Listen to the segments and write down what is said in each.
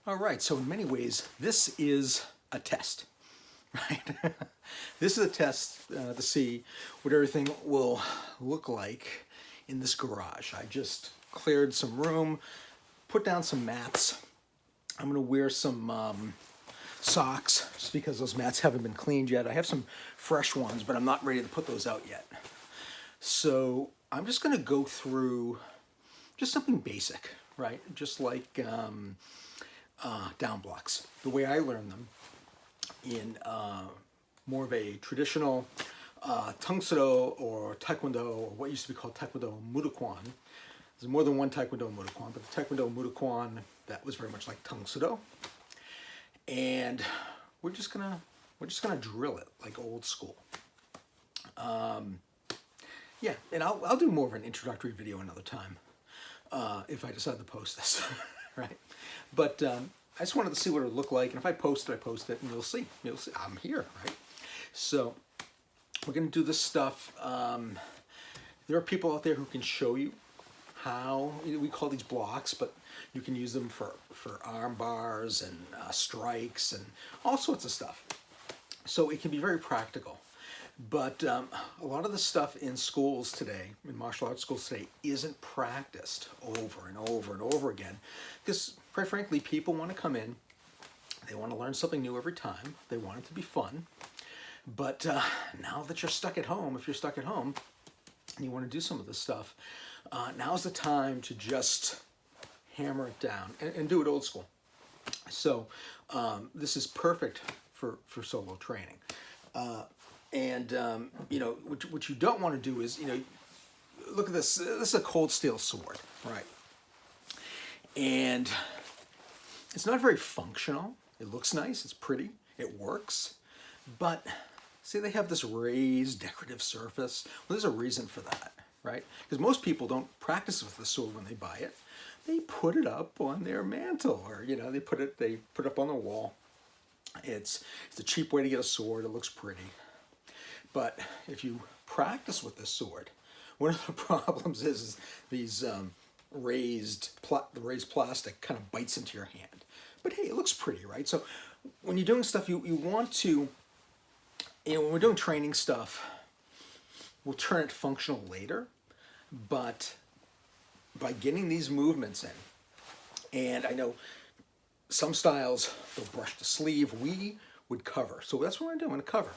All right, so in many ways, this is a test, right? This is a test to see what everything will look like in this garage. I just cleared some room, put down some mats. I'm gonna wear some socks just because those mats haven't been cleaned yet. I have some fresh ones, but I'm not ready to put those out yet. So I'm just gonna go through just something basic, right? Just like down blocks, the way I learned them in more of a traditional Tangsoodo or Taekwondo, or what used to be called Taekwondo Mudokwan. There's more than one Taekwondo Mudokwan, but the Taekwondo Mudokwan, that was very much like Tangsoodo. And we're just gonna drill it like old school. Yeah, and I'll do more of an introductory video another time if I decide to post this, right? But I just wanted to see what it would look like, and if I post it, and you'll see. I'm here, right? So we're gonna do this stuff. There are people out there who can show you how, we call these blocks, but you can use them for arm bars and strikes and all sorts of stuff. So it can be very practical. But a lot of the stuff in schools today, in martial arts schools today, isn't practiced over and over and over again. Because, quite frankly, people want to come in, they want to learn something new every time, they want it to be fun. But now that you're stuck at home, if you're stuck at home and you want to do some of this stuff, now's the time to just hammer it down and do it old school. So this is perfect for solo training. You know, what you don't want to do is, you know, look at this. This is a cold steel sword, right? And it's not very functional. It looks nice. It's pretty. It works. But see, they have this raised decorative surface. Well, there's a reason for that, right? Because most people don't practice with the sword when they buy it. They put it up on their mantle, or you know, they put it up on the wall. It's a cheap way to get a sword. It looks pretty. But if you practice with this sword, one of the problems is these raised plastic kind of bites into your hand. But hey, it looks pretty, right? So when you're doing stuff, you want to, you know, when we're doing training stuff, we'll turn it functional later. But by getting these movements in, and I know some styles, they'll brush the sleeve, we would cover. So that's what we're gonna do, I'm gonna cover.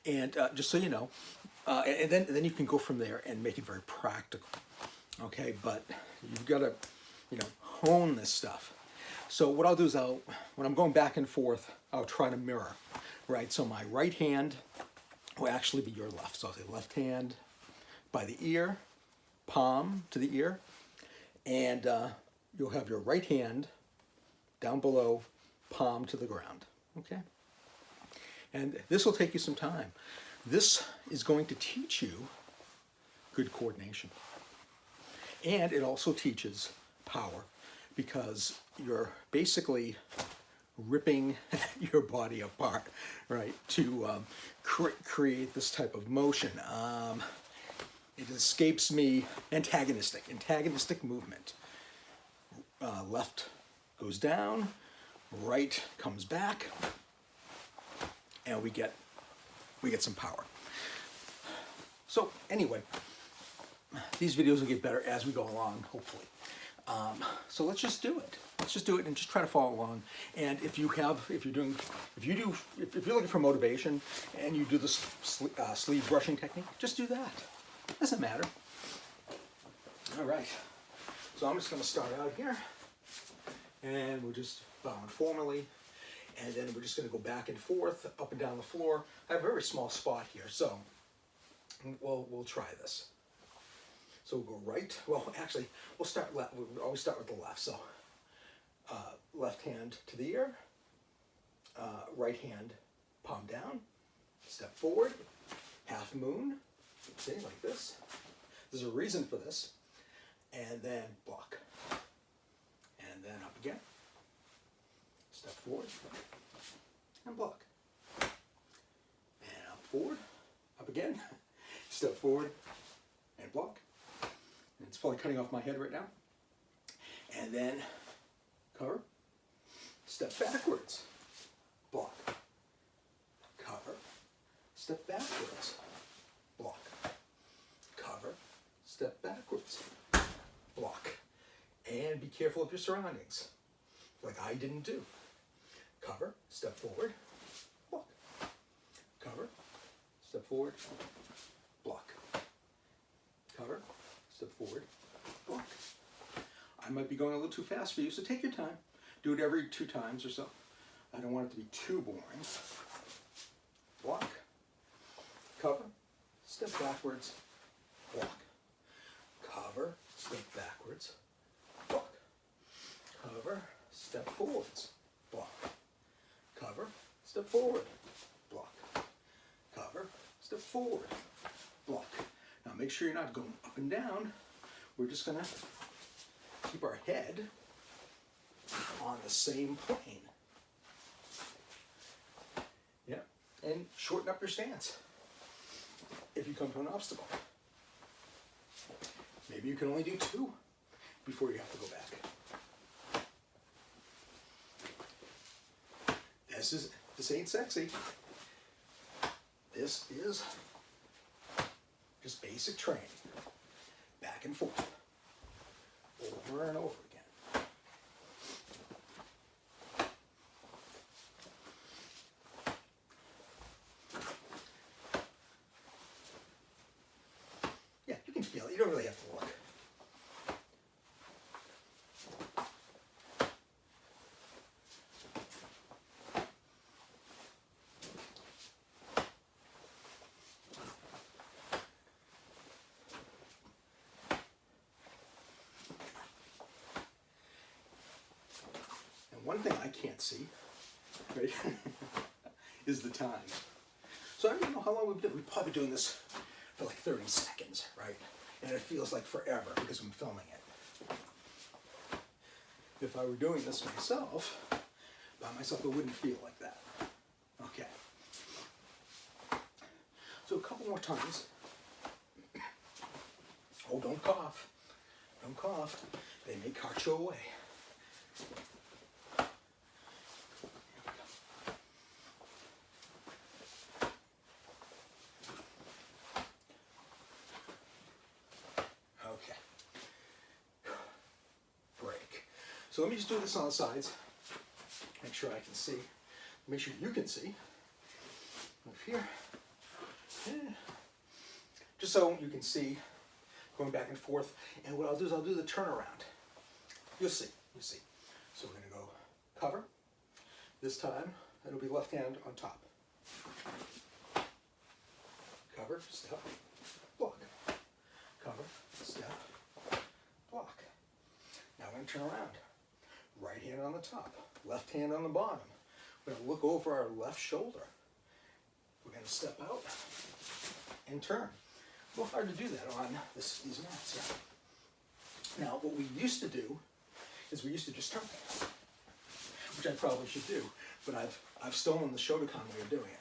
And just so you know, and then you can go from there and make it very practical, okay? But you've got to, you know, hone this stuff. So what I'll do is when I'm going back and forth, I'll try to mirror, right? So my right hand will actually be your left. So I'll say left hand by the ear, palm to the ear, and you'll have your right hand down below, palm to the ground, okay? And this will take you some time. This is going to teach you good coordination. And it also teaches power, because you're basically ripping your body apart, right, to create this type of motion. It escapes me, antagonistic movement. Left goes down, right comes back, and we get some power. So anyway, these videos will get better as we go along, hopefully. So let's just do it. Let's just do it and just try to follow along. And if you're looking for motivation and you do the sleeve brushing technique, just do that. It doesn't matter. All right. So I'm just going to start out here, and we'll just bow informally. And then we're just going to go back and forth, up and down the floor. I have a very small spot here, so we'll try this. So we'll go right. Well, actually, we'll start left. We'll always start with the left. So left hand to the ear, right hand palm down, step forward, half moon, see, like this. There's a reason for this. And then block. And then up again. Step forward and block. And up forward, up again. Step forward and block. And it's probably cutting off my head right now. And then cover step backwards, block, cover, step backwards, block, cover, step backwards, block. And be careful of your surroundings, like I didn't do. Cover, step forward, block, cover, step forward, block, cover, step forward, block. I might be going a little too fast for you, so take your time. Do it every 2 times or so. I don't want it to be too boring. Block, cover, step backwards, block, cover, step backwards, block, cover, step forwards, block, cover, step forward, block, cover, step forward, block. Now make sure you're not going up and down. We're just gonna keep our head on the same plane. Yeah, and shorten up your stance if you come to an obstacle. Maybe you can only do 2 before you have to go back. This ain't sexy. This is just basic training. Back and forth. Over and over again. Yeah, you can feel it. You don't really have to look. One thing I can't see, right, is the time. So I don't know how long we've been. We've probably been doing this for like 30 seconds, right? And it feels like forever because I'm filming it. If I were doing this myself, by myself, it wouldn't feel like that. Okay. So a couple more times. Oh, don't cough. Don't cough. They may cart you away. So let me just do this on the sides. Make sure I can see. Make sure you can see. Up here. Yeah. Just so you can see going back and forth. And what I'll do is I'll do the turnaround. You'll see. You'll see. So we're going to go cover. This time it'll be left hand on top. Cover, step, block. Cover, step, block. Now I'm going to turn around. Right hand on the top, left hand on the bottom. We're going to look over our left shoulder. We're going to step out and turn. A little hard to do that on these mats here. Now, what we used to do is we used to just turn, which I probably should do, but I've stolen the Shotokan way of doing it.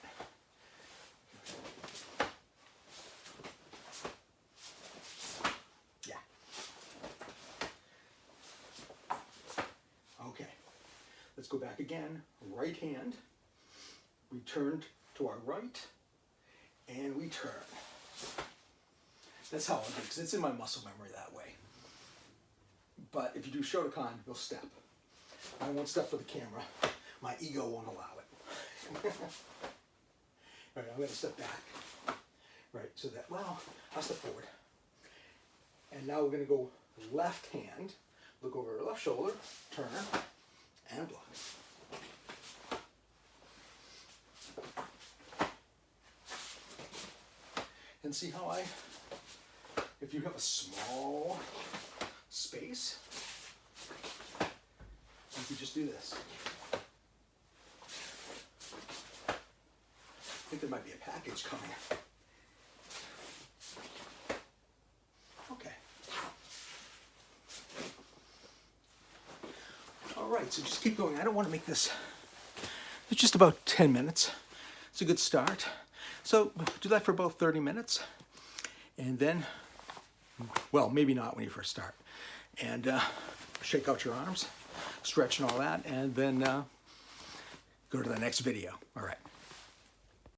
Let's go back again, right hand, we turned to our right, and we turn. That's how I'll do it, because it's in my muscle memory that way. But if you do Shotokan, you'll step. I won't step for the camera. My ego won't allow it. All right, I'm going to step back. Right, so that, well, I'll step forward. And now we're going to go left hand, look over our left shoulder, turn, and block. And see how if you have a small space, you can just do this. I think there might be a package coming. Okay. All right, so just keep going. I don't want to make this, it's just about 10 minutes. It's a good start. So do that for about 30 minutes. And then, well, maybe not when you first start. And shake out your arms, stretch and all that. And then go to the next video. All right.